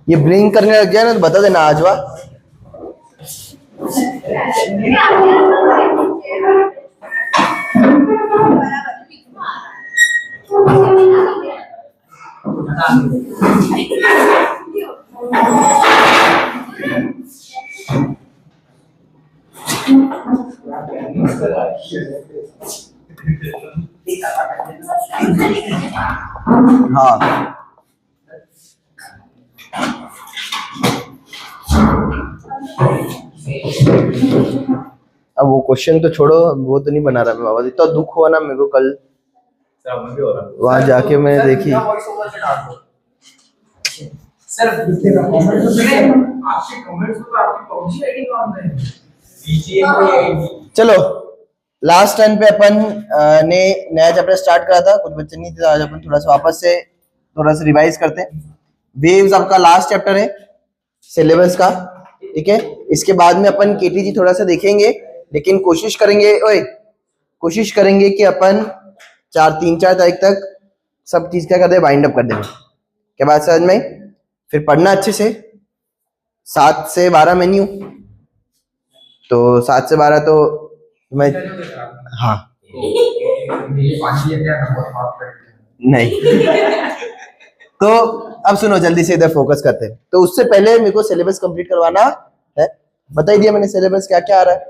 ये ब्लिंक करने लग जाए ना तो बता देना आज वाह। हाँ अब वो क्वेश्चन तो छोड़ो, वो तो नहीं बना रहा मैं बाबा। इतना दुख हुआ ना मेरे को कल वहां जाके मैंने देखी। सर आपके कमेंट्स तो आपकी पबजी आईडी कौन है? चलो लास्ट टाइम पे अपन ने नया चैप्टर स्टार्ट करा था, कुछ बच्चे नहीं थे, आज अपन थोड़ा सा वापस से थोड़ा सा रिवाइज करते हैं। वेव्स आपका लास्ट चैप्टर है सिलेबस का, ठीक है। इसके बाद में अपन केटीजी थोड़ा सा देखेंगे, लेकिन कोशिश करेंगे कि अपन 3-4 तारीख तक सब चीज क्या कर दे, वाइंड अप कर देंगे। क्या बात समझ में? फिर पढ़ना अच्छे से। 7 से 12 में नहीं हूँ, तो 7 से 12 तो मैं हाँ नहीं तो अब सुनो जल्दी से इधर फोकस करते हैं। तो उससे पहले मेरे को सिलेबस कंप्लीट करवाना है। बता ही दिया मैंने सिलेबस क्या क्या आ रहा है।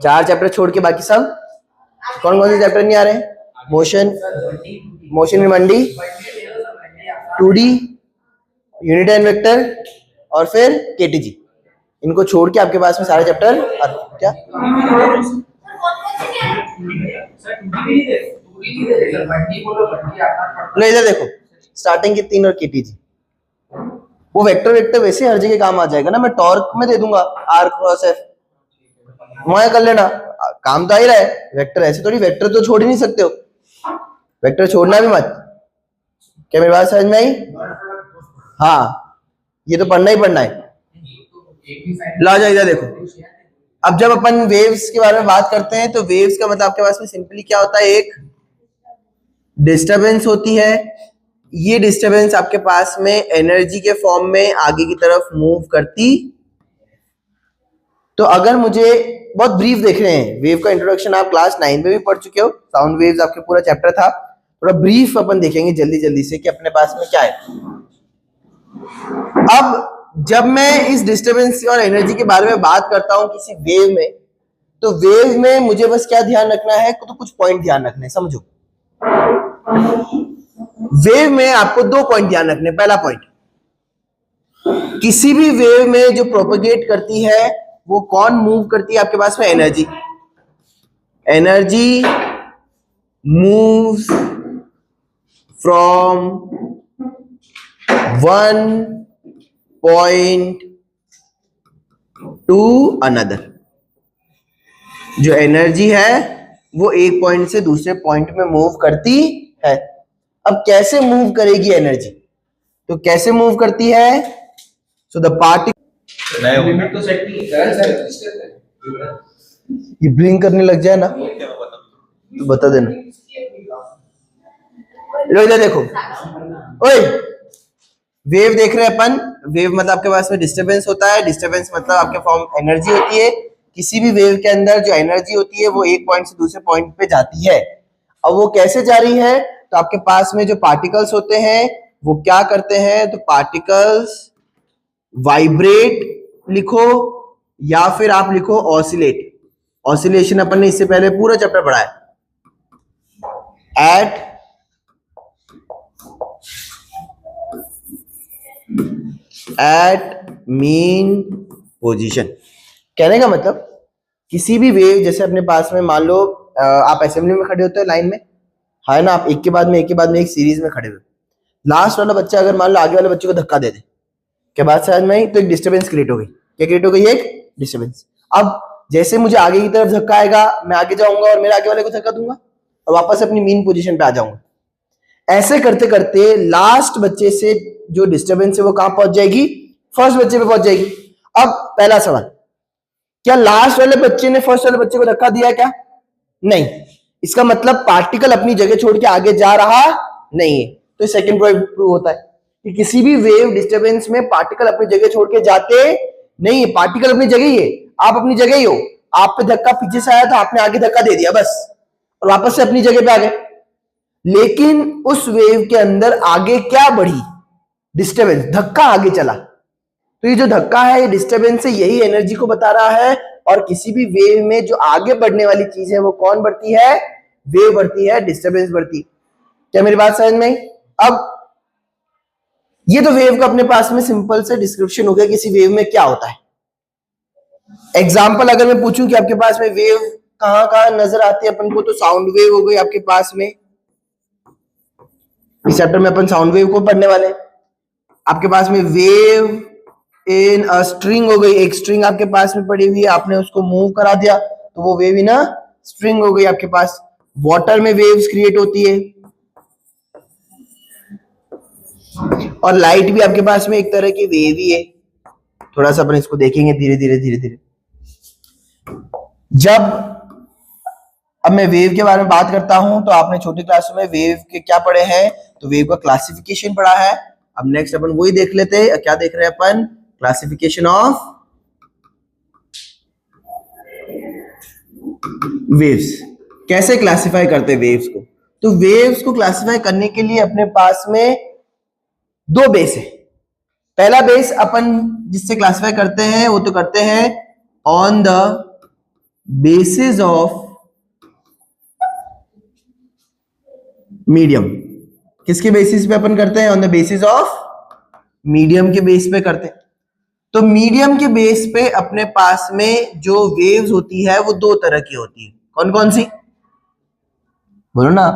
4 चैप्टर छोड़ के बाकी सब कौन कौन से चैप्टर नहीं आ रहे हैं? मोशन में मंडी, 2D, यूनिट एंड वेक्टर और फिर केटीजी। इनको छोड़ के आपके पास में सारे चैप्टर क्या लो इधर देखो, स्टार्टिंग की 3 और केटीजी। वो वेक्टर वैसे हर जगह काम आ जाएगा ना, मैं टॉर्क में दे दूंगा R क्रॉस F, वहां कर लेना, काम तो आ ही रहा है। वेक्टर ऐसे थोड़ी, वेक्टर तो छोड़ ही नहीं सकते हो, वेक्टर छोड़ना भी मत। क्या मेरी बात समझ में आई? हाँ ये तो पढ़ना ही पढ़ना है। ला जाओ इधर देखो, अब जब अपन वेव्स के बारे में बात करते हैं तो वेव्स का मतलब आपके पास में सिंपली क्या होता है, एक डिस्टरबेंस होती है। ये डिस्टरबेंस आपके पास में एनर्जी के फॉर्म में आगे की तरफ मूव करती। तो अगर मुझे बहुत ब्रीफ देख रहे हैं, वेव का इंट्रोडक्शन आप क्लास 9 में भी पढ़ चुके हो, साउंड वेव्स आपके पूरा चैप्टर था। थोड़ा ब्रीफ अपन देखेंगे जल्दी से कि अपने पास में क्या है। अब जब मैं इस डिस्टरबेंस और एनर्जी के बारे में बात करता हूं किसी वेव में, तो वेव में मुझे बस क्या ध्यान रखना है, तो कुछ पॉइंट ध्यान रखने, समझो। वेव में आपको 2 पॉइंट ध्यान रखने। पहला पॉइंट, किसी भी वेव में जो प्रोपेगेट करती है वो कौन मूव करती है आपके पास में? Energy moves from one point two another. जो एनर्जी है वो एक पॉइंट से दूसरे पॉइंट में मूव करती है। अब कैसे मूव करेगी एनर्जी? तो कैसे मूव करती है? सो द पार्टिकल ये ब्लिंक करने लग जाए ना तो बता देना। लो इधर देखो, ओए वेव देख रहे हैं अपन। वेव मतलब आपके पास में डिस्टरबेंस होता है, डिस्टरबेंस मतलब आपके फॉर्म एनर्जी होती है। किसी भी वेव के अंदर जो एनर्जी होती है वो एक पॉइंट से दूसरे पॉइंट पे जाती है। अब वो कैसे जा रही है? तो आपके पास में जो पार्टिकल्स होते हैं वो क्या करते हैं, तो पार्टिकल्स वाइब्रेट लिखो या फिर आप लिखो ऑसिलेट। ऑसिलेशन अपन ने इससे पहले पूरा चैप्टर पढ़ा है। At mean position. कहने का मतलब किसी भी वेव, जैसे अपने पास में मान लो आप असेंबली में खड़े होते हो लाइन में, है ना, आप एक के बाद में एक सीरीज में खड़े हुए। लास्ट वाला बच्चा अगर मान लो आगे वाले बच्चे को धक्का दे दे, क्या बात समझ में आई? तो एक डिस्टरबेंस क्रिएट हो गई। क्या क्रिएट हो गई? एक डिस्टरबेंस। अब जैसे मुझे आगे की तरफ धक्का आएगा, मैं आगे जाऊंगा और मेरे आगे वाले को धक्का दूंगा और वापस अपनी मीन पोजीशन पे आ जाऊंगा। ऐसे करते करते लास्ट बच्चे से जो डिस्टरबेंस है वो कहां पहुंच जाएगी? फर्स्ट बच्चे पे पहुंच जाएगी। अब पहला सवाल, क्या लास्ट वाले बच्चे ने फर्स्ट वाले बच्चे को धक्का दिया? क्या नहीं। इसका मतलब पार्टिकल अपनी जगह छोड़ के आगे जा रहा नहीं है। तो सेकंड पॉइंट प्रूव होता है कि किसी भी वेव डिस्टरबेंस में पार्टिकल अपनी जगह छोड़ के जाते नहीं है। पार्टिकल अपनी जगह ही है, आप अपनी जगह ही हो। आप पे धक्का पीछे से आया तो आपने आगे धक्का दे दिया बस, और वापस से अपनी जगह पे आ गए। लेकिन उस वेव के अंदर आगे क्या बढ़ी? डिस्टरबेंस, धक्का आगे चला। तो ये जो धक्का है, ये डिस्टरबेंस है, यही एनर्जी को बता रहा है। और किसी भी वेव में जो आगे बढ़ने वाली चीज है वो कौन बढ़ती है? वेव बढ़ती है, डिस्टरबेंस बढ़ती। क्या मेरी बात समझ में आई? अब ये तो वेव का अपने पास में सिंपल से डिस्क्रिप्शन हो गया, किसी वेव में क्या होता है। एग्जाम्पल अगर मैं पूछूं कि आपके पास में वेव कहां कहां नजर आती है अपन को, तो साउंड वेव हो गई आपके पास में। इस चैप्टर में अपन साउंड वेव को पढ़ने वाले हैं। आपके पास में वेव इन अ स्ट्रिंग हो गई, एक स्ट्रिंग आपके पास में पड़ी हुई है, आपने उसको मूव करा दिया तो वो वेव इन अ स्ट्रिंग हो गई आपके पास। वाटर में वेव्स क्रिएट होती है, और लाइट भी आपके पास में एक तरह की वेव ही है। थोड़ा सा अपन इसको देखेंगे धीरे धीरे धीरे धीरे। जब अब मैं वेव के बारे में बात करता हूं तो आपने छोटी क्लासों में वेव के क्या पढ़े हैं? तो वेव का क्लासिफिकेशन पढ़ा है। अब नेक्स्ट अपन वही देख लेते हैं। क्या देख रहे हैं अपन? Classification of waves. कैसे क्लासिफाई करते हैं वेव्स को? तो वेव्स को क्लासिफाई करने के लिए अपने पास में दो बेस है। पहला बेस अपन जिससे क्लासिफाई करते हैं वो तो करते हैं on the basis of medium. किसके बेसिस पे अपन करते हैं? On the basis of medium के बेस पे करते हैं। तो मीडियम के बेस पे अपने पास में जो वेव्स होती है वो दो तरह की होती है। कौन कौन सी? बोलो ना।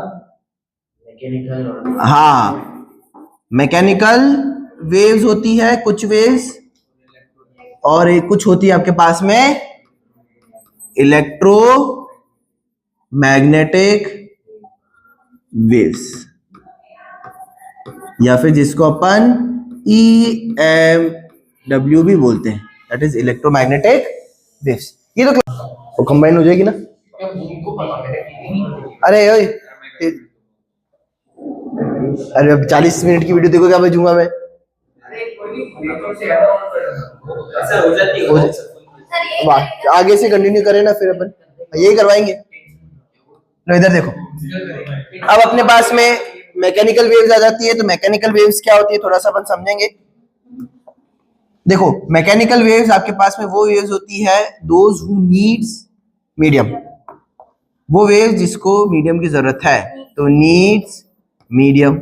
मैकेनिकल। हाँ, मैकेनिकल वेव्स होती है कुछ वेव्स, और एक कुछ होती है आपके पास में इलेक्ट्रो मैग्नेटिक वेव्स, या फिर जिसको अपन EMW भी बोलते हैं, दैट इज इलेक्ट्रोमैग्नेटिक वेव्स। ये तो कंबाइन हो जाएगी ना? अरे ओए, अरे अब 40 मिनट की वीडियो देखो, क्या भेजूंगा मैं? ऐसा हो जाती है। वाह, आगे से कंटिन्यू करें ना, फिर अपन यही करवाएंगे। लो इधर देखो, अब अपने पास में मैकेनिकल वेव्स आ जाती है। तो मैकेनिकल वेव्स क्या होती है थोड़ा सा अपन समझेंगे। देखो, मैकेनिकल वेव्स आपके पास में वो वेव्स होती है दोज हु नीड्स मीडियम, वो वेव्स जिसको मीडियम की जरूरत है। तो नीड्स मीडियम।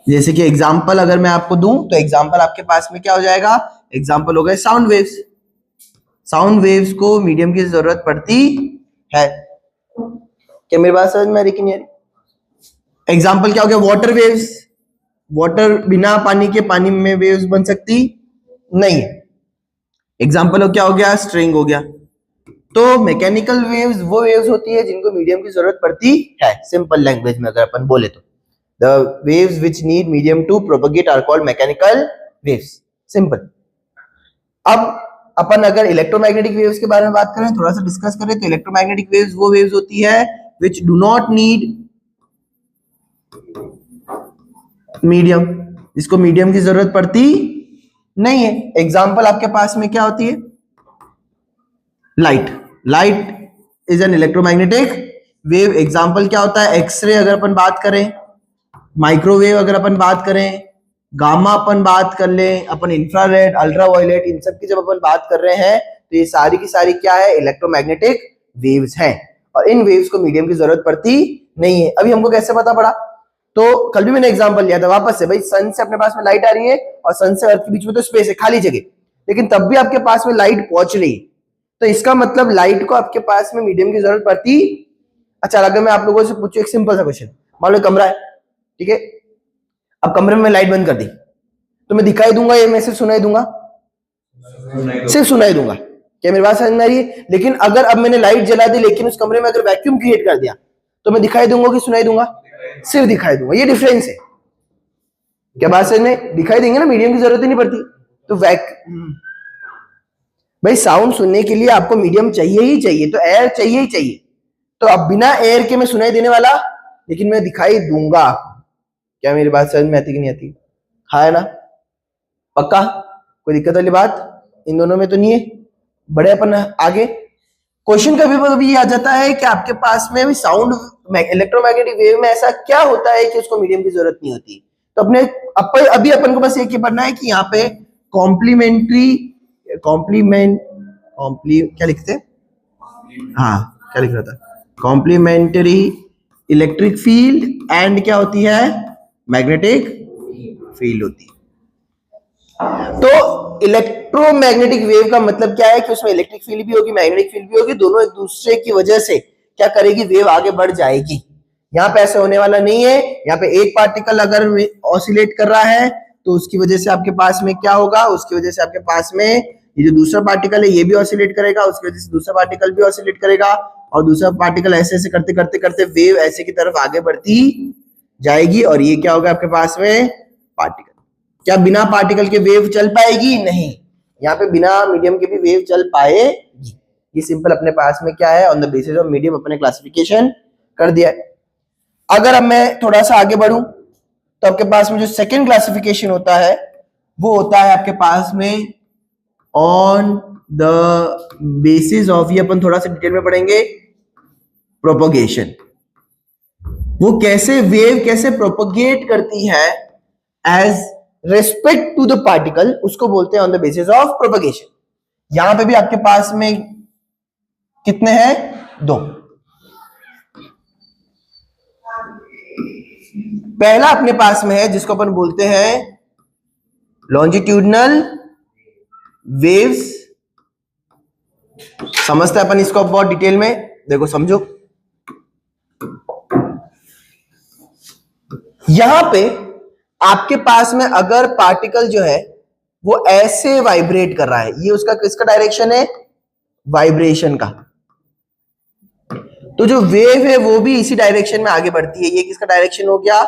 जैसे कि एग्जांपल अगर मैं आपको दूं तो एग्जांपल आपके पास में क्या हो जाएगा? एग्जांपल हो गए साउंड वेव्स। साउंड वेव्स को मीडियम की जरूरत पड़ती है। क्या मेरी बात समझ में आ रही कि नहीं आ रही? एग्जांपल क्या हो गया? Water waves. वाटर बिना पानी के पानी में वेव्स बन सकती नहीं है। एग्जांपल क्या हो गया? स्ट्रिंग हो गया। तो मैकेनिकल वेव्स वो वेव्स होती है जिनको मीडियम की जरूरत पड़ती है। सिंपल लैंग्वेज में अगर अपन बोले तो the waves which need medium to propagate are called mechanical waves. Simple. अब अपन अगर इलेक्ट्रोमैग्नेटिक वेव्स के बारे में बात करें, थोड़ा सा डिस्कस करें, तो इलेक्ट्रोमैग्नेटिक वेव्स वो वेव्स होती है which do not need medium, जिसको मीडियम की जरूरत पड़ती नहीं है। एग्जांपल आपके पास में क्या होती है? Light. Light is an electromagnetic wave. Example क्या होता है? एक्सरे अगर अपन बात करें, माइक्रोवेव अगर अपन बात करें, गामा अपन बात कर लें, अपन इंफ्रारेड, अल्ट्रावायलेट, इन सब की जब अपन बात कर रहे हैं तो ये सारी की सारी क्या है? इलेक्ट्रोमैग्नेटिक वेव्स हैं। और इन वेव्स को मीडियम की जरूरत पड़ती नहीं है। अभी हमको कैसे पता पड़ा? तो कल भी मैंने एग्जांपल लिया था वापस से। भाई सन से अपने पास में लाइट आ रही है और सन से अर्थ के बीच में तो स्पेस है, खाली जगह, लेकिन तब भी आपके पास में लाइट पहुंच रही है। तो इसका मतलब लाइट को आपके पास में मीडियम की जरूरत पड़ती। अच्छा, अगर मैं आप लोगों से पूछूं एक सिंपल सा क्वेश्चन, मान लो कमरा है, ठीक है, अब कमरे में लाइट बंद कर दी तो मैं दिखाई दूंगा या मैं सिर्फ सुनाई दूंगा? सिर्फ सुनाई दूंगा। क्या मेरी बात समझ में आ रही है? लेकिन अगर अब मैंने लाइट जला दी लेकिन उस कमरे में अगर वैक्यूम क्रिएट कर दिया तो मैं दिखाई दूंगा कि सुनाई दूंगा? सिर्फ दिखाई दूंगा। ये डिफरेंस है। क्या बात समझ में? दिखाई देंगे ना, मीडियम की जरूरत ही नहीं पड़ती। तो भाई साउंड सुनने के लिए आपको मीडियम चाहिए ही चाहिए, तो एयर चाहिए ही चाहिए। तो अब बिना एयर के मैं सुनाई देने वाला, लेकिन मैं दिखाई दूंगा। क्या मेरी बात समझ में आती कि नहीं आती? हाँ है ना? पक्का? कोई दिक्कत वाली बात इन दोनों में तो नहीं है? बड़े अपन आगे। क्वेश्चन कभी कभी आ जाता है कि आपके पास में भी साउंड इलेक्ट्रोमैग्नेटिक वेव में ऐसा क्या होता है कि उसको मीडियम की जरूरत नहीं होती। तो अभी अपन को बस एक ही पढ़ना है कि यहाँ पे क्या लिखते हैं? हाँ, क्या लिख रहा था? कॉम्प्लीमेंट्री इलेक्ट्रिक फील्ड एंड क्या होती है? मैग्नेटिक फील्ड होती है। तो इलेक्ट्रोमैग्नेटिक वेव का मतलब क्या है कि उसमें इलेक्ट्रिक फील्ड भी होगी, मैग्नेटिक फील्ड भी होगी, दोनों एक दूसरे की वजह से क्या करेगी? वेव आगे बढ़ जाएगी। यहाँ पे ऐसा होने वाला नहीं है। यहाँ पे एक पार्टिकल अगर ऑसिलेट कर रहा है तो उसकी वजह से आपके पास में क्या होगा? उसकी वजह से आपके पास में ये जो दूसरा पार्टिकल है ये भी ऑसिलेट करेगा, उसकी वजह से दूसरा पार्टिकल भी ऑसिलेट करेगा, और दूसरा पार्टिकल ऐसे ऐसे करते करते करते वेव ऐसे की तरफ आगे बढ़ती जाएगी। और ये क्या होगा आपके पास में? पार्टिकल। क्या बिना पार्टिकल के वेव चल पाएगी? नहीं। यहाँ पे बिना मीडियम के भी वेव चल पाएगी। ये सिंपल अपने पास में क्या है? On the basis of medium अपने क्लासिफिकेशन कर दिया है। अगर अब मैं थोड़ा सा आगे बढ़ूं तो आपके पास में जो सेकंड क्लासिफिकेशन होता है वो होता है आपके पास में ऑन द बेसिस ऑफ, ये अपन थोड़ा सा डिटेल में पढ़ेंगे, प्रोपगेशन। वो कैसे वेव कैसे प्रोपगेट करती है as respect to the particle, उसको बोलते हैं on the basis of propagation. यहां पे भी आपके पास में कितने हैं? 2। पहला अपने पास में है जिसको अपन बोलते हैं लॉन्जिट्यूडनल वेव्स। समझते हैं अपन इसको बहुत डिटेल में, देखो समझो। यहां पे आपके पास में अगर पार्टिकल जो है वो ऐसे वाइब्रेट कर रहा है, ये उसका किसका डायरेक्शन है? वाइब्रेशन का। तो जो वेव है वो भी इसी डायरेक्शन में आगे बढ़ती है। ये किसका डायरेक्शन हो गया?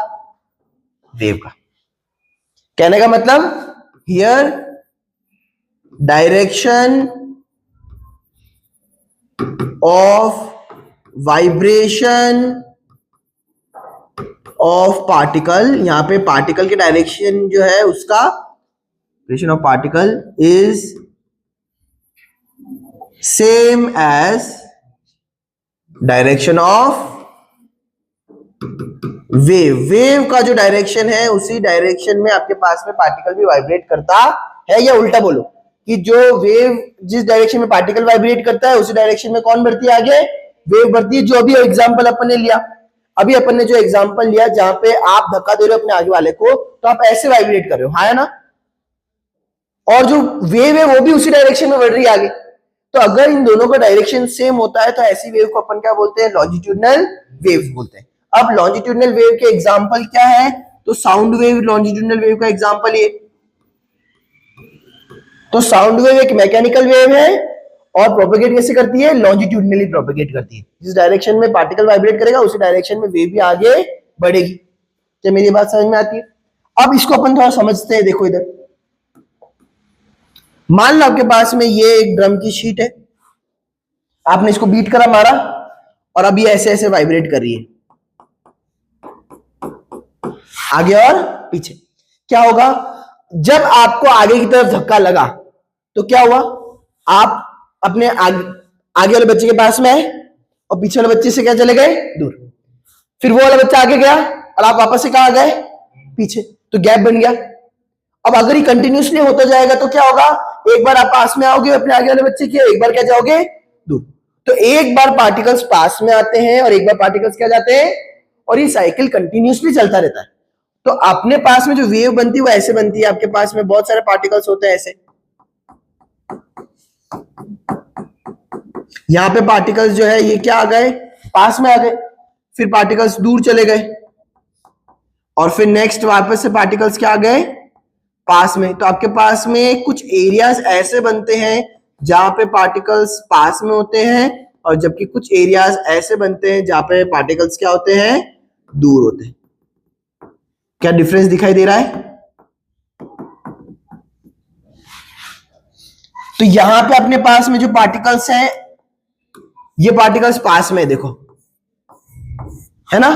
वेव का। कहने का मतलब here direction of vibration of particle, यहां पे पार्टिकल के डायरेक्शन जो है उसका direction of particle is same as direction of wave. Wave का जो डायरेक्शन है उसी डायरेक्शन में आपके पास में पार्टिकल भी वाइब्रेट करता है। या उल्टा बोलो कि जो वेव जिस डायरेक्शन में पार्टिकल वाइब्रेट करता है उसी डायरेक्शन में कौन बढ़ती है? आगे वेव बढ़ती है। जो अभी एग्जांपल अपन ने लिया, अभी अपन ने जो एग्जांपल लिया जहां पे आप धक्का दे रहे हो अपने आगे वाले को तो आप ऐसे वाइब्रेट कर रहे हो, हाँ है ना? और जो वेव है वो भी उसी डायरेक्शन में बढ़ रही है आगे। तो अगर इन दोनों का डायरेक्शन सेम होता है तो ऐसी वेव को अपन क्या बोलते हैं? लॉन्जिट्यूडनल वेव्स बोलते हैं। अब लॉन्जिट्यूडनल वेव के एग्जांपल क्या है? तो साउंड वेव लॉन्जिट्यूडनल वेव का एग्जांपल ये। तो साउंड वेव एक मैकेनिकल वेव है और प्रोपेगेट कैसे करती है? लॉन्जिट्यूडनली प्रोपेगेट करती है। जिस डायरेक्शन में पार्टिकल वाइब्रेट करेगा उसी डायरेक्शन में वेव भी आगे बढ़ेगी। क्या मेरी बात समझ में आती है? अब इसको अपन थोड़ा समझते हैं। देखो इधर मान लो आपके पास में ये एक ड्रम की शीट है, आपने इसको बीट करा, मारा, और अब ये ऐसे ऐसे वाइब्रेट कर रही है आगे और पीछे। क्या होगा? जब आपको आगे की तरफ धक्का लगा तो क्या हुआ? आप अपने आगे वाले बच्चे के पास में आए और पीछे वाले बच्चे से क्या चले गए? दूर। फिर वो वाला बच्चा आगे गया और आप वापस से कहां गए? पीछे। तो गैप बन गया। अब अगर ये कंटिन्यूसली होता जाएगा तो क्या होगा? एक बार आप पास में आओगे अपने आगे वाले बच्चे के, एक बार क्या जाओगे? दूर। तो एक बार पार्टिकल्स पास में आते हैं और एक बार पार्टिकल्स क्या जाते हैं, और ये साइकिल कंटिन्यूसली चलता रहता है। तो अपने पास में जो वेव बनती है वो ऐसे बनती है। आपके पास में बहुत सारे पार्टिकल्स होते हैं ऐसे, यहां पे पार्टिकल्स जो है ये क्या आ गए? पास में आ गए। फिर पार्टिकल्स दूर चले गए और फिर नेक्स्ट वापस से पार्टिकल्स क्या आ गए? पास में। तो आपके पास में कुछ एरियाज ऐसे बनते हैं जहां पे पार्टिकल्स पास में होते हैं और जबकि कुछ एरियाज ऐसे बनते हैं जहां पे पार्टिकल्स क्या होते हैं? दूर होते हैं। क्या डिफरेंस दिखाई दे रहा है? तो यहां पे अपने पास में जो पार्टिकल्स हैं ये पार्टिकल्स पास में, देखो है ना?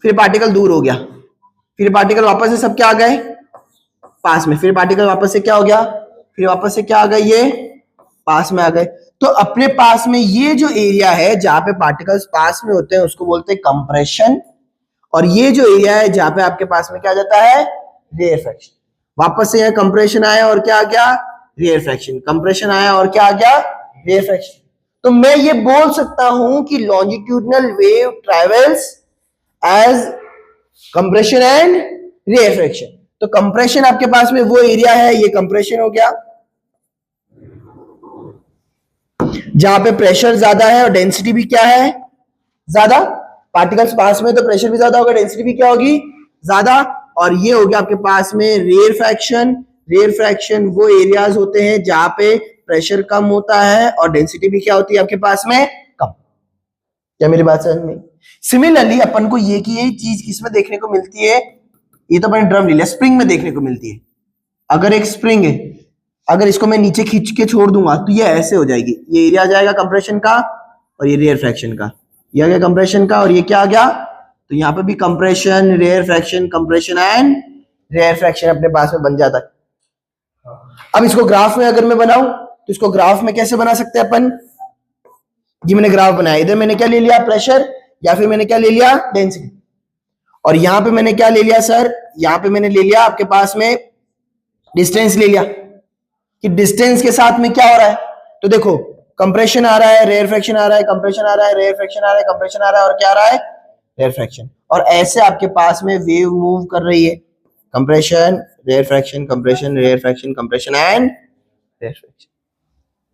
फिर पार्टिकल दूर हो गया, फिर पार्टिकल वापस से सब क्या आ गए पास में, फिर पार्टिकल वापस से क्या हो गया, फिर वापस से क्या आ गए, ये पास में आ गए। तो अपने पास में ये जो एरिया है जहां पे पार्टिकल्स पास में होते हैं उसको बोलते हैं कंप्रेशन, और ये जो एरिया है जहां पे आपके पास में क्या आ जाता है, रेयरफैक्शन। वापस से यहाँ कंप्रेशन आया और क्या आ गया, रेयरफैक्शन, कंप्रेशन आया और क्या आ गया, रेयरफैक्शन। तो मैं ये बोल सकता हूं कि longitudinal wave travels as compression and rarefaction. तो कंप्रेशन आपके पास में वो एरिया है, ये कंप्रेशन हो गया जहां पे प्रेशर ज्यादा है और डेंसिटी भी क्या है, ज्यादा। पार्टिकल्स पास में तो प्रेशर भी ज्यादा होगा, डेंसिटी भी क्या होगी, ज्यादा। और ये हो गया आपके पास में रेयरफैक्शन। रेयरफैक्शन वो एरियाज होते हैं जहां पे प्रेशर कम होता है और डेंसिटी भी क्या होती है आपके पास में, कम। क्या मेरी बात समझ में? सिमिलरली अपन को ये की ये चीज किसमें देखने को मिलती है, ये तो अपने ड्रम ले लिया, स्प्रिंग में देखने को मिलती है। अगर एक स्प्रिंग है, अगर इसको मैं नीचे खींच के छोड़ दूंगा तो ये ऐसे हो जाएगी, ये एरिया आ जाएगा कंप्रेशन का और ये रेयरफैक्शन का, ये आ गया कंप्रेशन का और ये क्या आ गया, तो यहाँ पे भी compression, rarefaction, compression and rarefaction अपने पास में बन जाता है। अब इसको ग्राफ में अगर मैं बनाऊं तो इसको ग्राफ में कैसे बना सकते हैं अपन, जी मैंने ग्राफ बनाया, इधर मैंने क्या ले लिया, प्रेशर, या फिर मैंने क्या ले लिया, डेंसिटी, और यहां पे मैंने क्या ले लिया सर, यहां पे मैंने ले लिया आपके पास में डिस्टेंस ले लिया, कि डिस्टेंस के साथ में क्या हो रहा है। तो देखो कंप्रेशन आ रहा है, रेयरफैक्शन आ रहा है, कंप्रेशन आ रहा है, रेयरफैक्शन आ रहा है, कंप्रेशन आ रहा है, और क्या आ रहा है, रेयरफैक्शन। और ऐसे आपके पास में वेव मूव कर रही है, compression, rarefaction, compression, rarefaction, compression and rarefaction.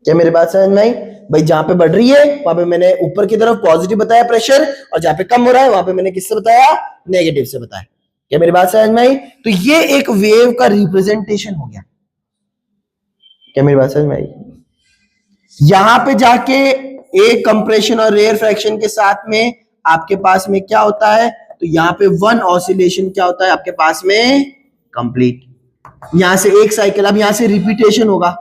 क्या मेरी बात समझ में आई भाई? जहां पे बढ़ रही है वहां पे मैंने ऊपर की तरफ पॉजिटिव बताया प्रेशर, और जहां पे कम हो रहा है वहां पे मैंने किससे बताया, नेगेटिव से बताया। क्या मेरी बात समझ में आई? तो ये एक वेव का रिप्रेजेंटेशन हो गया। क्या मेरी बात समझ में आई? यहां पे जाके एक कंप्रेशन और रेयरफैक्शन के साथ में आपके पास में क्या होता है, तो यहां पे वन ऑसिलेशन क्या होता है आपके पास में, कंप्लीट। यहां से एक साइकिल, अब यहां से रिपीटेशन होगा,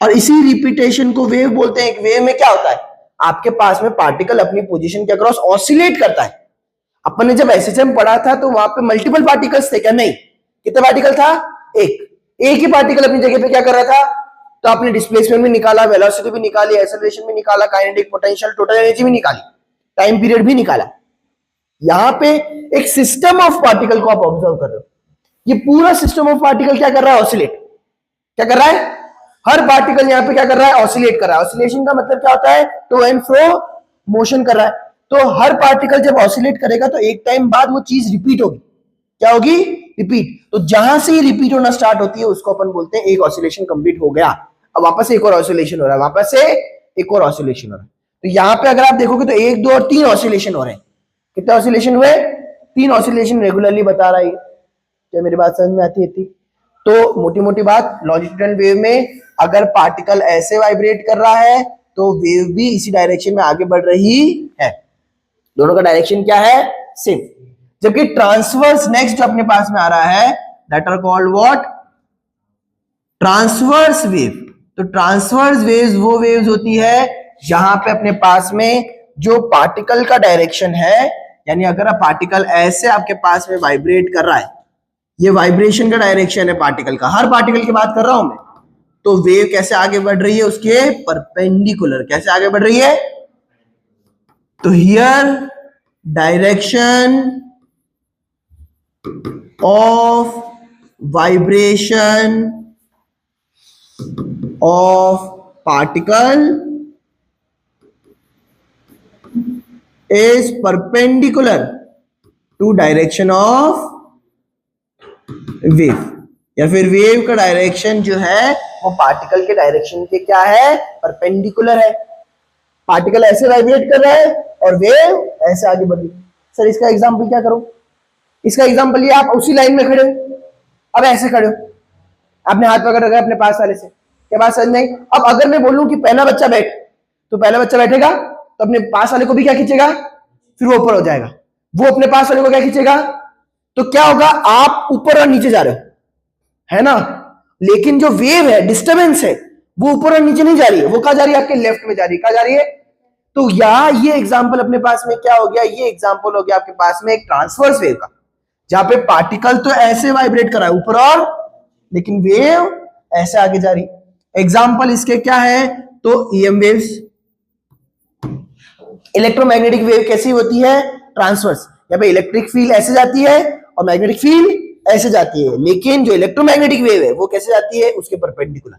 और इसी रिपीटेशन को वेव बोलते हैं। एक वेव में क्या होता है, आपके पास में पार्टिकल अपनी पोजीशन के अक्रॉस ऑसिलेट करता है। अपन ने जब एसएचएम पढ़ा था तो वहां पे मल्टीपल पार्टिकल्स थे क्या, नहीं, कितने पार्टिकल था, एक ही पार्टिकल अपनी जगह पे क्या कर रहा था, तो आपने डिस्प्लेसमेंट भी निकाला, वेलोसिटी भी निकाली, एक्सेलरेशन भी निकाला, काइनेटिक पोटेंशियल, टोटल एनर्जी भी निकाली, टाइम पीरियड भी निकाला। यहां पे एक सिस्टम ऑफ पार्टिकल को आप ऑब्जर्व कर रहे हो, ये पूरा सिस्टम ऑफ पार्टिकल क्या कर रहा है, ऑसिलेट। क्या कर रहा है, हर पार्टिकल यहां पे क्या कर रहा है, ऑसिलेट कर रहा है। ऑसिलेशन का मतलब क्या होता है, टू एंड फ्रो मोशन कर रहा है। तो हर पार्टिकल जब ऑसिलेट करेगा तो एक टाइम बाद वो चीज रिपीट होगी, क्या होगी, रिपीट। तो जहां से रिपीट होना स्टार्ट होती है उसको अपन बोलते हैं एक ऑसिलेशन कंप्लीट हो गया, अब वापस से एक और ऑसिलेशन हो रहा है, वापस से एक और ऑसिलेशन हो रहा है। तो यहां पे अगर आप देखोगे तो 1, 2 और 3 ऑसिलेशन हो रहे हैं। कितने ऑसिलेशन हुए, 3 ऑसिलेशन रेगुलरली बता रहा है। क्या मेरी बात समझ में आती है? तो मोटी मोटी बात, लॉन्जिट्यूडनल वेव में अगर पार्टिकल ऐसे वाइब्रेट कर रहा है तो वेव भी इसी डायरेक्शन में आगे बढ़ रही है, दोनों का डायरेक्शन क्या है, सेम। जबकि ट्रांसवर्स नेक्स्ट जो अपने पास में आ रहा है, that are called what, transverse wave. तो ट्रांसवर्स वेव्स वो वेव्स होती है जहां पे अपने पास में जो पार्टिकल का डायरेक्शन है, यानी अगर पार्टिकल ऐसे आपके पास में वाइब्रेट कर रहा है, ये वाइब्रेशन का डायरेक्शन है पार्टिकल का, हर पार्टिकल की बात कर रहा हूं मैं, तो वेव कैसे आगे बढ़ रही है, उसके परपेंडिकुलर। कैसे आगे बढ़ रही है, तो here direction of vibration of particle is perpendicular to direction of wave, या फिर वेव का डायरेक्शन जो है वो पार्टिकल के डायरेक्शन के क्या है, परपेंडिकुलर है। पार्टिकल ऐसे वाइब्रेट कर रहा है और वेव ऐसे आगे बढ़ रही है। सर इसका एग्जांपल क्या करूं, इसका एग्जांपल ये, आप उसी लाइन में खड़े हो, अब ऐसे खड़े हो, आपने हाथ पकड़ रखा है अपने पास वाले से, क्या बात समझ में आई? अब अगर मैं बोलूं कि पहला बच्चा बैठ, तो पहला बच्चा बैठेगा तो अपने पास वाले को भी क्या खींचेगा, फिर वो ऊपर हो जाएगा, वो अपने पास वाले को क्या खींचेगा, तो क्या होगा, आप ऊपर और नीचे जा रहे हो, है ना। लेकिन जो वेव है, डिस्टर्बेंस है, वो ऊपर और नीचे नहीं जा रही है, वो कहां जा रही है, आपके लेफ्ट में जा रही है। कहां जा रही है, तो यहां ये एग्जांपल अपने पास में क्या हो गया, ये एग्जांपल हो गया आपके पास में एक ट्रांसवर्स वेव का, जहां पे पार्टिकल तो ऐसे वाइब्रेट कर रहा है ऊपर और, लेकिन वेव ऐसे आगे जा रही। एग्जाम्पल इसके क्या है, तो ईएम वेव्स। इलेक्ट्रोमैग्नेटिक वेव कैसी होती है, ट्रांसवर्स। यहाँ पे इलेक्ट्रिक फील्ड ऐसे जाती है और मैग्नेटिक फील्ड ऐसे जाती है, लेकिन जो इलेक्ट्रोमैग्नेटिक वेव है वो कैसे जाती है, उसके परपेंडिकुलर।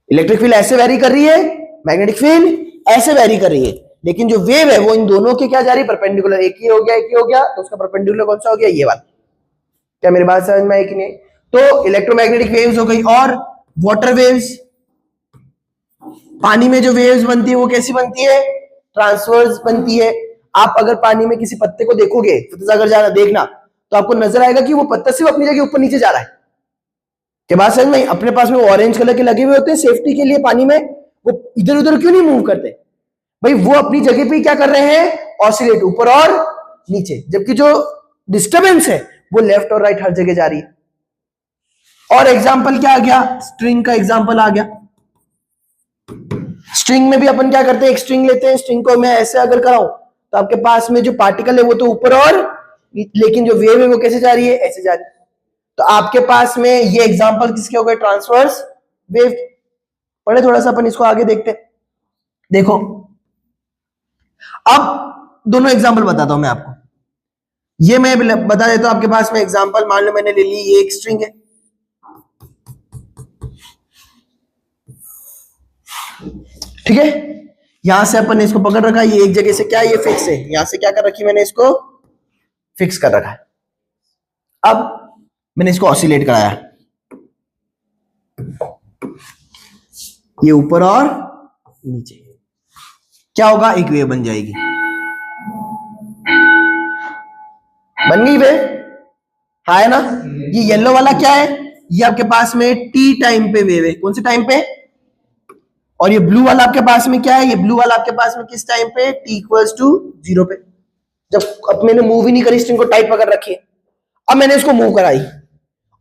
इलेक्ट्रिक फील्ड ऐसे वेरी कर रही है, मैग्नेटिक फील्ड ऐसे वेरी कर रही है, लेकिन जो वेव है वो इन दोनों के क्या जा रही है, परपेंडिकुलर। एक ही हो गया, एक ही हो गया, तो उसका परपेंडिकुलर कौन सा हो गया, ये वाला। क्या मेरी बात समझ में आई कि नहीं? तो इलेक्ट्रोमैग्नेटिक वेव्स हो गई। और वाटर वेव्स, पानी में जो वेव्स बनती है वो कैसी बनती है, ट्रांसवर्स बनती है। आप अगर पानी में किसी पत्ते को देखोगे, अगर जाना देखना, तो आपको नजर आएगा कि वो पत्ता सिर्फ अपनी जगह ऊपर नीचे जा रहा है। क्या बात समझ में? अपने पास में ऑरेंज कलर के लगे हुए होते हैं सेफ्टी के लिए पानी में, वो इधर उधर क्यों नहीं मूव करते भाई? वो अपनी जगह पे क्या कर रहे हैं, ऑसिलेट, ऊपर और नीचे। जबकि जो डिस्टरबेंस है वो लेफ्ट और राइट हर जगह जा रही है। और एग्जाम्पल क्या आ गया, स्ट्रिंग का एग्जाम्पल आ गया। स्ट्रिंग में भी अपन क्या करते हैं, एक स्ट्रिंग लेते हैं, स्ट्रिंग को मैं ऐसे अगर कराऊं तो आपके पास में जो पार्टिकल है वो तो ऊपर और, लेकिन जो वेव है वो कैसे जा रही है, ऐसे जा रही है। तो आपके पास में ये एग्जांपल किसके हो गए, ट्रांसवर्स वेव। पढ़े थोड़ा सा अपन इसको आगे देखते हैं। देखो अब दोनों एग्जांपल बताता हूं मैं आपको। ये मैं बता देता हूं आपके पास में एग्जांपल। मान लो मैंने ले ली, ये एक स्ट्रिंग है, ठीक है। यहां से अपन ने इसको पकड़ रखा है, ये एक जगह से क्या, ये फिक्स है, यहां से क्या कर रखी मैंने, इसको फिक्स कर रखा है। अब मैंने इसको ऑसिलेट कराया, ये ऊपर और नीचे, क्या होगा, एक वेव बन जाएगी। बन गई वेव, हाँ है ना। ये येलो वाला क्या है, ये आपके पास में टी टाइम पे वेव है, कौन से टाइम पे। और ये ब्लू वाला आपके पास में क्या है, ये ब्लू वाला आपके पास में किस टाइम पे, t इक्वल्स टू 0 पे। जब अब मैंने मूव ही नहीं करी, स्ट्रिंग को टाइट पकड़ रखी है, अब मैंने इसको मूव कराई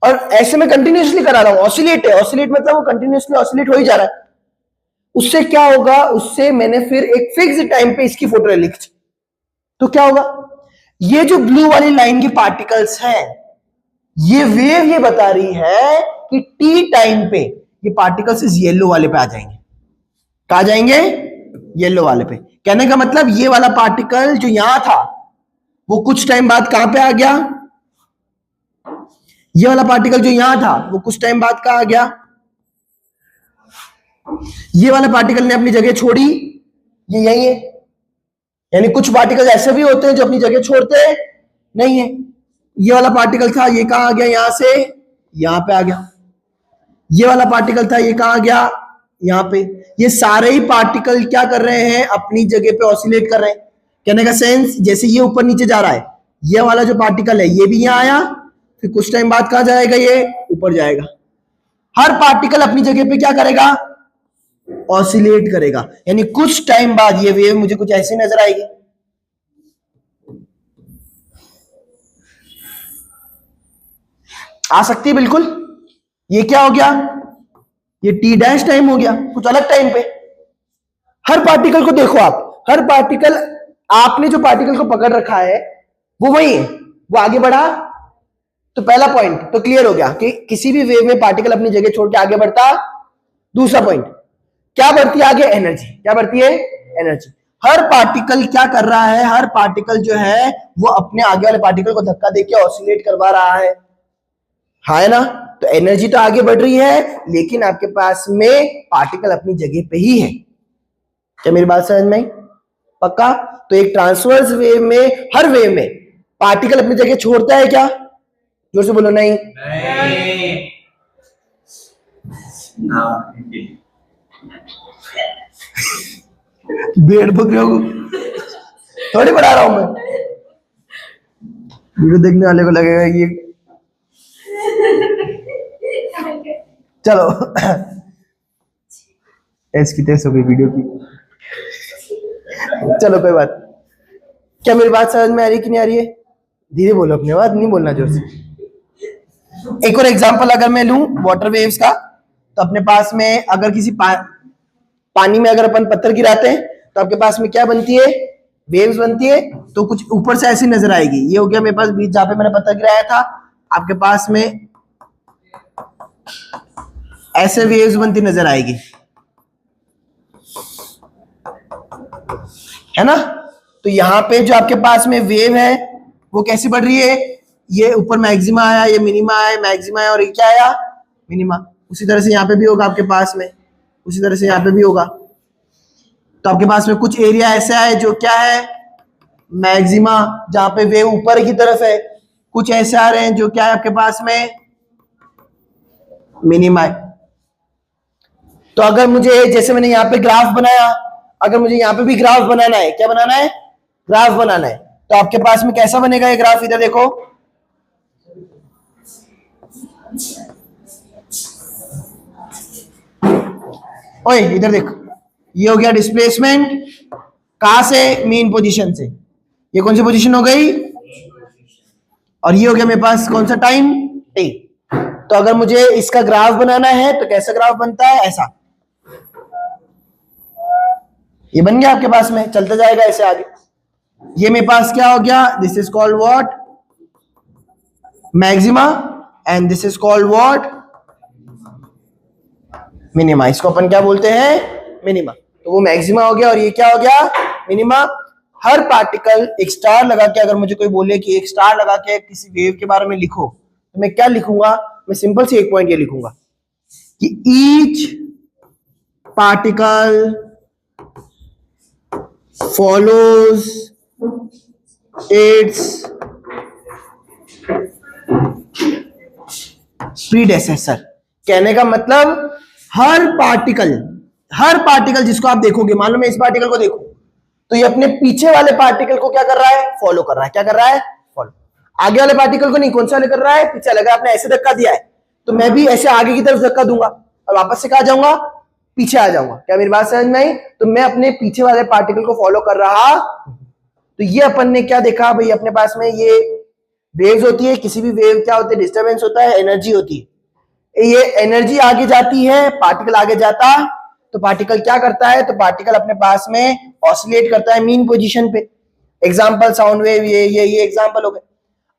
और ऐसे में कंटिन्यूअसली करा रहा हूं। ऑसिलेट है, ऑसिलेट मतलब वो कंटिन्यूअसली ऑसिलेट हो ही जा रहा है। उससे क्या होगा, उससे मैंने फिर एक फिक्स टाइम पे इसकी फोटो ली, तो क्या होगा, ये जो ब्लू वाली लाइन के पार्टिकल्स हैं, ये वेव ये बता रही है कि टी टाइम पे ये पार्टिकल्स इस येलो वाले पे आ जाएंगे। कहा जाएंगे, येलो वाले पे। कहने का मतलब ये वाला पार्टिकल जो यहां था वो कुछ टाइम बाद कहां पे आ गया, ये वाला पार्टिकल जो यहां था वो कुछ टाइम बाद कहां आ गया, ये वाला पार्टिकल ने अपनी जगह छोड़ी, ये यही है। यानी कुछ पार्टिकल ऐसे भी होते हैं जो अपनी जगह छोड़ते नहीं है। ये वाला पार्टिकल था, ये कहां आ गया, यहां से यहां पे आ गया। ये वाला पार्टिकल था, ये कहां आ गया, यहां पे। ये सारे ही पार्टिकल क्या कर रहे हैं, अपनी जगह पे ऑसिलेट कर रहे हैं। कहने का सेंस, जैसे ये ऊपर नीचे जा रहा है, ये वाला जो पार्टिकल है ये भी यहां आया, फिर कुछ टाइम बाद कहां जाएगा, ये ऊपर जाएगा। हर पार्टिकल अपनी जगह पे क्या करेगा, ऑसिलेट करेगा। यानी कुछ टाइम बाद ये वेव मुझे कुछ ऐसी नजर आएगी। आ सकती है बिल्कुल। ये क्या हो गया, ये टी डैश टाइम हो गया, कुछ अलग टाइम पे। हर पार्टिकल को देखो आप, हर पार्टिकल, आपने जो पार्टिकल को पकड़ रखा है वो वही है, वो आगे बढ़ा तो पहला पॉइंट तो क्लियर हो गया कि किसी भी वेव में पार्टिकल अपनी जगह छोड़ के आगे बढ़ता। दूसरा पॉइंट क्या बढ़ती है आगे, एनर्जी। क्या बढ़ती है, एनर्जी। हर पार्टिकल क्या कर रहा है, हर पार्टिकल जो है वो अपने आगे वाले पार्टिकल को धक्का देके ऑसिलेट करवा रहा है, हाँ है ना। तो एनर्जी तो आगे बढ़ रही है, लेकिन आपके पास में पार्टिकल अपनी जगह पे ही है। क्या मेरी बात समझ में आई? पक्का। तो एक ट्रांसवर्स वेव में, हर वेव में पार्टिकल अपनी जगह छोड़ता है क्या, जोर से बोलो, नहीं। भेड़ बक रहे हो, थोड़ी बढ़ा रहा हूं मैं। वीडियो देखने वाले को लगेगा ये, चलो ऐसी तेज हो गई वीडियो की, चलो कोई बात। क्या मेरी बात समझ में आ रही है कि नहीं आ रही है? धीरे बोलो, अपने बात नहीं बोलना जोर से। एक और एग्जांपल अगर मैं लूं वाटर वेव्स का, तो अपने पास में अगर किसी पानी में अगर अपन पत्थर गिराते हैं तो आपके पास में क्या बनती है, वेव्स बनती है तो कुछ ऊपर से ऐसी नजर आएगी। ये हो गया मेरे पास बीच जहां पे मैंने पता गिराया था, आपके पास में ऐसे वेव्स बनती नजर आएगी, है ना। तो यहाँ पे जो आपके पास में वेव है वो कैसी बढ़ रही है, ये ऊपर मैक्सिमा आया, ये मिनिमा आया, मैक्सिमा आया और ये क्या आया, मिनिमा। उसी तरह से यहाँ पे भी होगा आपके पास में, उसी तरह से यहाँ पे भी होगा। तो आपके पास में कुछ एरिया ऐसा है जो क्या है, मैक्सिमा, जहां पे वेव ऊपर की तरफ है, कुछ ऐसे आ रहे हैं जो क्या है आपके पास में, मिनिमा है। तो अगर मुझे, जैसे मैंने यहाँ पे ग्राफ बनाया, अगर मुझे यहाँ पे भी ग्राफ बनाना है, क्या बनाना है, ग्राफ बनाना है, तो आपके पास में कैसा बनेगा ये ग्राफ, इधर देखो, ओए इधर देखो, ये हो गया डिस्प्लेसमेंट, कहां से, मेन पोजीशन से, ये कौन सी पोजीशन हो गई, और ये हो गया मेरे पास कौन सा टाइम, टी। तो अगर मुझे इसका ग्राफ बनाना है तो कैसा ग्राफ बनता है, ऐसा, ये बन गया आपके पास में, चलता जाएगा ऐसे आगे। ये मेरे पास क्या हो गया, this is called what, maxima, and this is called what, minima. इसको अपन क्या बोलते हैं, मिनिमा। तो वो मैक्सिमा हो गया और ये क्या हो गया, मिनिमा। हर पार्टिकल, एक स्टार लगा के, अगर मुझे कोई बोले कि एक स्टार लगा के किसी वेव के बारे में लिखो, तो मैं क्या लिखूंगा, मैं सिंपल से एक पॉइंट ये लिखूंगा कि each particle follows its predecessor। कहने का मतलब हर पार्टिकल जिसको आप देखोगे, मान लो मैं इस पार्टिकल को देखूं, तो ये अपने पीछे वाले पार्टिकल को क्या कर रहा है, फॉलो कर रहा है, क्या कर रहा है, फॉलो। आगे वाले पार्टिकल को नहीं, कौन सा वाले कर रहा है, पीछे लगा, आपने ऐसे धक्का दिया है तो मैं भी ऐसे आगे की तरफ धक्का दूंगा और वापस से कहा जाऊंगा, पीछे आ जाऊंगा। क्या मेरी बात समझ में आई, तो मैं अपने पीछे वाले पार्टिकल को फॉलो कर रहा। तो ये अपन ने क्या देखा भाई, अपने पास में ये वेव्स होती है, किसी भी वेव क्या होती है, डिस्टरबेंस होता है, एनर्जी होती है। ये एनर्जी आगे जाती है, पार्टिकल आगे जाता, तो पार्टिकल क्या करता है, तो पार्टिकल अपने पास में ऑसिलेट करता है मीन पोजीशन पे। एग्जांपल साउंड वेव, ये एग्जांपल हो गए।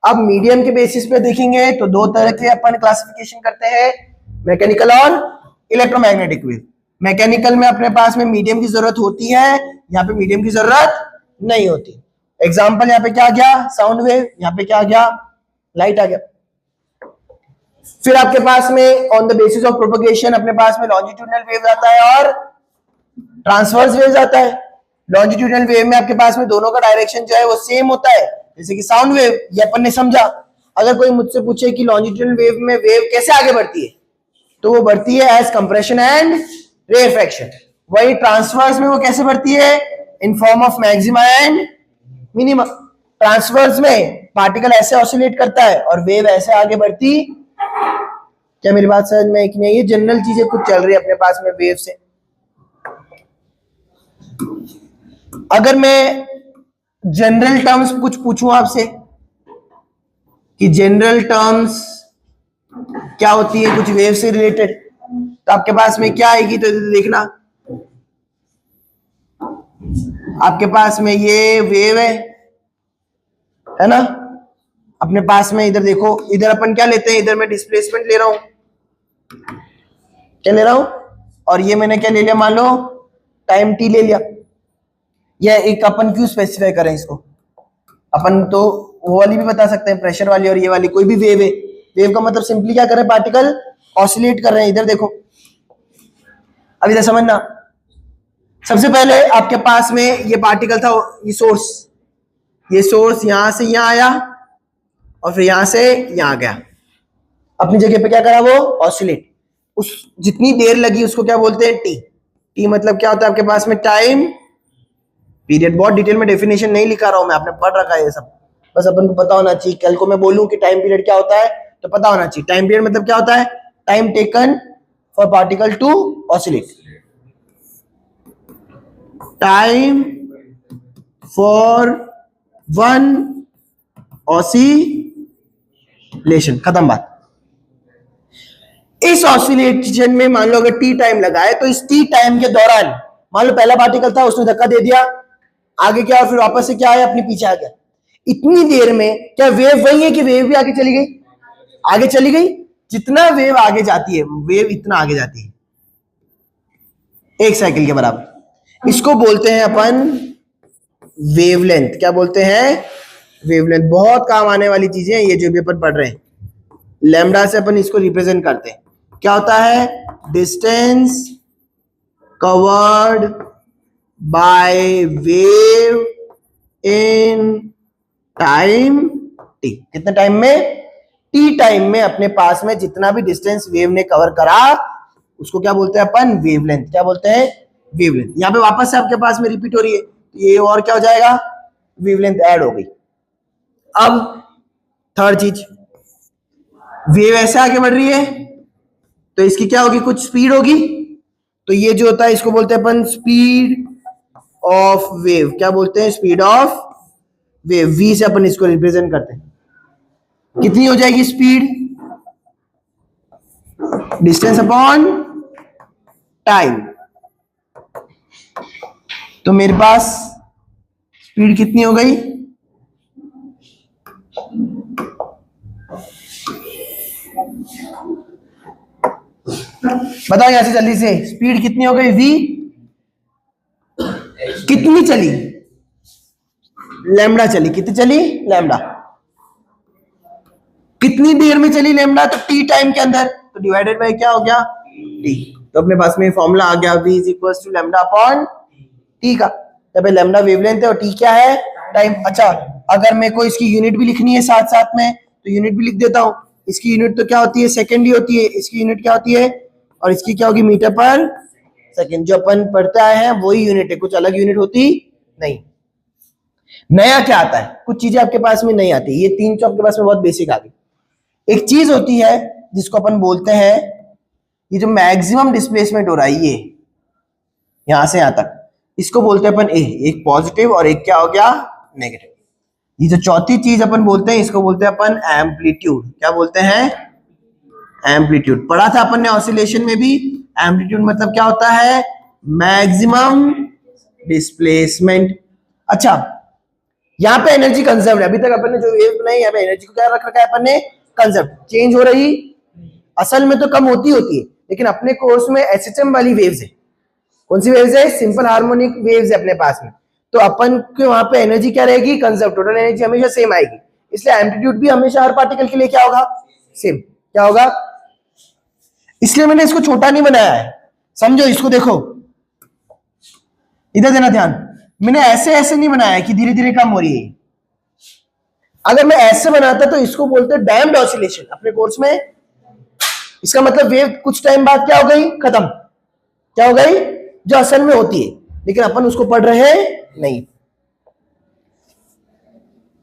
अब मीडियम के बेसिस पे देखेंगे तो दो तरह के अपन क्लासिफिकेशन करते हैं, मैकेनिकल और इलेक्ट्रोमैग्नेटिक वेव। मैकेनिकल में अपने पास में मीडियम की जरूरत होती है, यहाँ पे मीडियम की जरूरत नहीं होती। एग्जांपल यहाँ पे क्या आ गया, साउंड वेव, यहाँ पे क्या आ गया, लाइट आ गया। फिर आपके पास में on the basis of propagation अपने पास में लॉन्जिट्यूडनल वेव आता है और ट्रांसवर्स वेव आता है। लॉन्जिट्यूडनल वेव में आपके पास में दोनों का डायरेक्शन जो है वो सेम होता है, जैसे कि साउंड वेव, ये अपन ने समझा। अगर कोई मुझसे पूछे कि लॉन्जिट्यूडनल वेव में वेव कैसे आगे बढ़ती है, तो वो बढ़ती है एज कंप्रेशन एंड रेफ्रैक्शन। वही ट्रांसवर्स में वो कैसे बढ़ती है, in form of maxima and minima. Transverse में पार्टिकल ऐसे ऑसिलेट करता है और वेव ऐसे आगे बढ़ती। क्या मेरी बात समझ में है कि नहीं, ये जनरल चीजें कुछ चल रही है अपने पास में वेव से। अगर मैं जनरल टर्म्स कुछ पूछूं आपसे कि जनरल टर्म्स क्या होती है कुछ वेव से रिलेटेड, तो आपके पास में क्या आएगी, तो देखना, आपके पास में ये वेव है ना, अपने पास में इधर देखो, इधर अपन क्या लेते हैं, इधर मैं डिस्प्लेसमेंट ले रहा हूं, क्या ले रहा हूं, और ये मैंने क्या ले लिया, मान लो टाइम टी ले लिया। यह एक अपन क्यों स्पेसिफाई करें इसको, अपन तो वो वाली भी बता सकते हैं, प्रेशर वाली, और ये वाली कोई भी वेव है। वेव का मतलब सिंपली क्या कर रहे हैं, पार्टिकल ऑसिलेट कर रहे हैं। इधर देखो, अब इधर समझना, सबसे पहले आपके पास में ये पार्टिकल था, ये सोर्स यहां से यहां आया और फिर यहां से यहां गया, अपनी जगह पे क्या करा, वो ऑसिलेट। उस जितनी देर लगी उसको क्या बोलते हैं, टी। टी मतलब क्या होता है आपके पास में, टाइम पीरियड। बहुत डिटेल में डेफिनेशन नहीं लिखा रहा हूं मैं, आपने पढ़ रखा है ये सब, बस अपन को पता होना चाहिए। कल को मैं बोलूं कि टाइम पीरियड क्या होता है तो पता होना चाहिए। टाइम पीरियड मतलब क्या होता है, time taken for particle to oscillate, time for one oscillation, खत्म बात। इस ऑसिलेशन में मान लो अगर टी टाइम लगा है, तो इस टी टाइम के दौरान मान लो पहला पार्टिकल था, उसने धक्का दे दिया, आगे क्या, फिर वापस से क्या है, अपने पीछे आ गया। इतनी देर में क्या वेव वही है कि वेव भी आगे चली गई? आगे चली गई। जितना वेव आगे जाती है, वेव इतना आगे जाती है, 1 साइकिल के बराबर। इसको बोलते हैं अपन वेवलेंथ। क्या बोलते हैं? वेवलेंथ। बहुत काम आने वाली चीजें हैं ये जो भी अपन पढ़ रहे हैं। लैम्डा से अपन इसको रिप्रेजेंट करते हैं। क्या होता है? Distance covered by wave in time T. कितने टाइम में? टी टाइम में अपने पास में जितना भी डिस्टेंस वेव ने कवर करा उसको क्या बोलते हैं अपन? वेवलेंथ। क्या बोलते हैं? वेवलेंथ। यहाँ पे वापस से आपके पास में रिपीट हो रही है, ये और क्या हो जाएगा? वेवलेंथ ऐड हो गई। अब थर्ड चीज, वेव ऐसे आगे बढ़ रही है तो इसकी क्या होगी? कुछ स्पीड होगी। तो ये जो होता है इसको बोलते हैं अपन स्पीड ऑफ वेव। क्या बोलते हैं? Speed of wave. वी से अपन इसको रिप्रेजेंट करते हैं। कितनी हो जाएगी स्पीड? Distance upon time. तो मेरे पास स्पीड कितनी हो गई? बताओ यहां से जल्दी से, स्पीड कितनी हो गई? वी कितनी चली? लैम्डा चली। कितनी चली? लैम्डा। कितनी देर में चली लैम्डा? तो टी टाइम के अंदर। तो डिवाइडेड बाय क्या हो गया? टी। तो अपने पास में फॉर्मूला आ गया, v is equal to lambda upon T का। जब लैम्डा वेवलेंथ है और टी क्या है? टाइम। अच्छा, अगर मेरे को इसकी यूनिट भी लिखनी है साथ साथ में तो यूनिट भी लिख देता हूं। इसकी यूनिट तो क्या होती है? सेकेंड ही होती है। इसकी यूनिट क्या होती है? और इसकी क्या होगी? मीटर पर सेकेंड। जो अपन पढ़ते आए हैं वही यूनिट है, कुछ अलग यूनिट होती नहीं। नया क्या आता है? कुछ चीजें आपके पास में नहीं आती। ये 3 तो आपके पास में बहुत बेसिक आ गई। एक चीज होती है जिसको अपन बोलते हैं, ये जो मैक्सिमम डिस्प्लेसमेंट हो रहा है ये यहां से यहां तक, इसको बोलते हैं अपन ए। एक पॉजिटिव और एक क्या हो गया? नेगेटिव। ये जो चौथी चीज अपन बोलते हैं इसको बोलते हैं अपन एम्पलीट्यूड। क्या बोलते हैं? एम्पलीट्यूड। पढ़ा था अपन ने ऑसिलेशन में भी। एम्पलीट्यूड मतलब क्या होता है? Maximum displacement. अच्छा, यहाँ पे एनर्जी कंजर्व है। अभी तक अपन ने जो वेव बनाई यहाँ पे एनर्जी को क्या रख रखा है अपन ने? कंजर्व। चेंज हो रही असल में तो कम होती है, लेकिन अपने कोर्स में एसएचएम वाली वेव्स है। कौन सी वेव्स है? सिंपल हार्मोनिक वेव्स है अपने पास में। तो अपन के वहां पे एनर्जी क्या रहेगी? कंजर्व। टोटल एनर्जी हमेशा सेम आएगी। इसलिए एम्पलीट्यूड भी हमेशा हर पार्टिकल के लिए क्या होगा? सेम। क्या होगा? इसलिए मैंने इसको छोटा नहीं बनाया है। समझो इसको, देखो इधर देना ध्यान। मैंने ऐसे ऐसे नहीं बनाया है कि धीरे धीरे कम हो रही है। अगर मैं ऐसे बनाता तो इसको बोलते हैं डैम्प्ड ऑसिलेशन अपने कोर्स में। इसका मतलब वेव कुछ टाइम बाद क्या हो गई? खत्म। क्या हो गई? जो असल में होती है, लेकिन अपन उसको पढ़ रहे नहीं।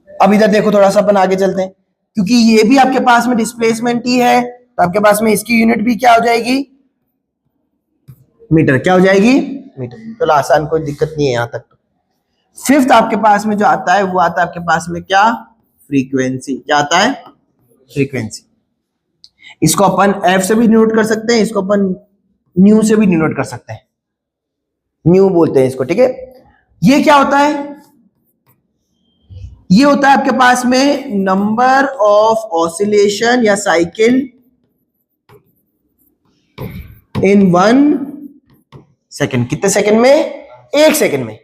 अब इधर देखो, थोड़ा सा अपन आगे चलते हैं, क्योंकि ये भी आपके पास में डिस्प्लेसमेंट ही है तो आपके पास में इसकी यूनिट भी क्या हो जाएगी? मीटर। क्या हो जाएगी? मीटर। तो आसान, कोई दिक्कत नहीं है यहां तक। फिफ्थ आपके पास में जो आता है वो आता है आपके पास में क्या? फ्रीक्वेंसी। क्या आता है? फ्रीक्वेंसी। इसको अपन एफ से भी डिनोट कर सकते हैं, इसको अपन न्यू से भी डिनोट कर सकते हैं। न्यू बोलते हैं इसको, ठीक है। ये क्या होता है? ये होता है आपके पास में नंबर ऑफ ऑसिलेशन या साइकिल इन 1 सेकेंड। कितने सेकेंड में? 1 सेकेंड में।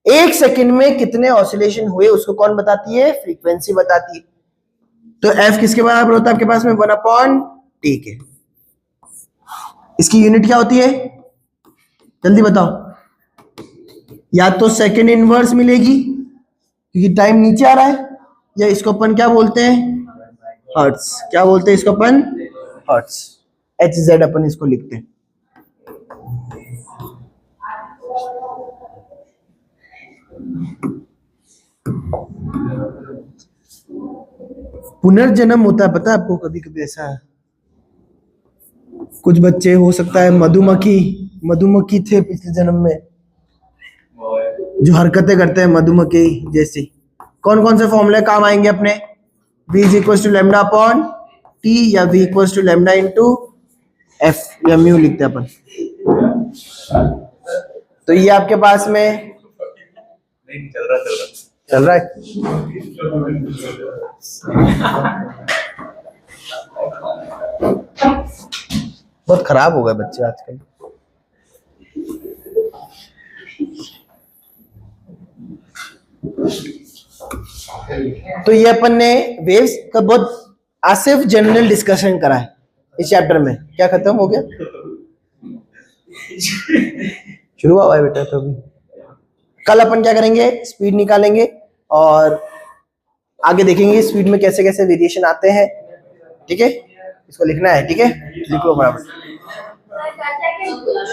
1 सेकेंड में कितने ऑसिलेशन हुए उसको कौन बताती है? फ्रीक्वेंसी बताती है। तो एफ किसके बराबर होता है आपके पास में? 1/T के। इसकी यूनिट क्या होती है? जल्दी बताओ। या तो सेकेंड इनवर्स मिलेगी क्योंकि टाइम नीचे आ रहा है, या इसको अपन क्या बोलते हैं? हर्ट्ज। क्या बोलते हैं इसको अपन? हर्ट्ज। HZ अपन इसको लिखते हैं। पुनर्जन्म होता है, पता है आपको? कभी कभी ऐसा है, कुछ बच्चे हो सकता है मधुमक्खी थे पिछले जन्म में, जो हरकतें करते हैं मधुमक्खी जैसी। कौन कौन से फॉर्मूले काम आएंगे अपने? v is equal to lambda upon T, या v equal to lambda into F, या म्यू लिखते हैं अपन। तो ये आपके पास में नहीं चल रहा चल रहा है। बहुत खराब हो गए बच्चे आजकल। तो ये अपन ने वेव्स का बहुत आसिफ जनरल डिस्कशन करा है इस चैप्टर में। क्या खत्म हो गया? शुरू हुआ है बेटा। तो अभी कल अपन क्या करेंगे, स्पीड निकालेंगे और आगे देखेंगे स्पीड में कैसे कैसे वेरिएशन आते हैं। ठीक है, इसको लिखना है। ठीक है, लिखो बराबर।